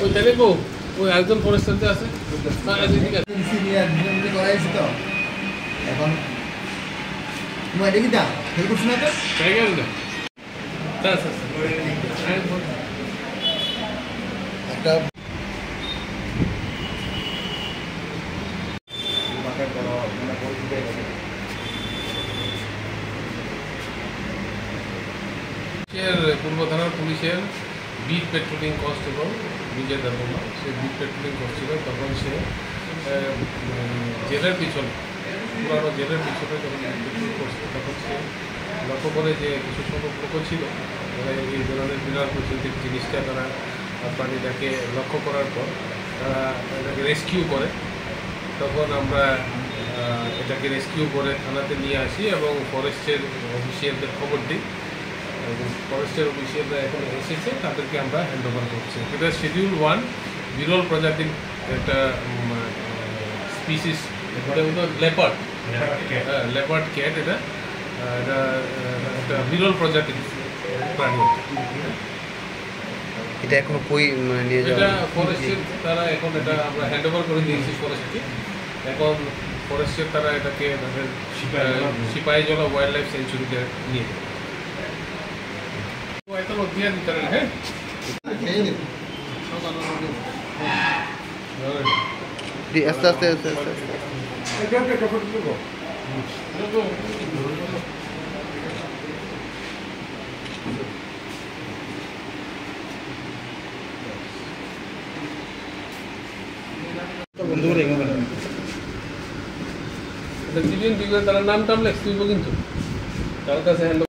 ওই তাহলে গো ওই একজন ফরেস্টারতে আছে ঠিক আছে এখন তোমার এটা কি দাম ফেল করছো না তো তাই গেল না একটা পূর্ব থানার পুলিশের বিট পেট্রোলিং কনস্টেবল বিজয় দেববর্মা সে বিট পেট্রোলিং করছিল তখন সে জেলের পিছনে পুরানো জেলের পিছনে যখন পেট্রোল করছিল তখন সে লক্ষ্য করে যে কিছু সংখ্যক লোক ছিল এই ধরনের বিরল প্রকৃতিক জিনিসটা তারা প্রাণীটাকে লক্ষ্য করার পর তারা এটাকে রেস্কিউ করে তখন আমরা এটাকে রেস্কিউ করে থানাতে নিয়ে আসি এবং ফরেস্টের অফিসিয়ালদের খবর দিই এবং ফরেস্টের অফিসিয়ালরা এখন এসেছে তাদেরকে আমরা হ্যান্ড ওভার করছি এটা শিডিউল 1 বিরল প্রজাতির একটা স্পিসিস লেপার্ড লেপার্ড ক্যাট এটা একটা বিরল প্রজাতির প্রাণী এটা এখনো কই নিয়ে যাওয়া এটা ফরেস্টের তারা এখন এটা আমরা হ্যান্ড ওভার করে দিয়েছি ফরেস্টকে এখন ফরেস্টের তারা এটাকে তাদের সিপাহীজলা ওয়াইল্ড লাইফ সেঞ্চুরিতে নিয়ে যাবে এখন অধ্যয়ন করেন হ্যাঁ আস্তে আস্তে আস্তে আস্তে তারা নাম টাম লেখছি কিন্তু তার কাছে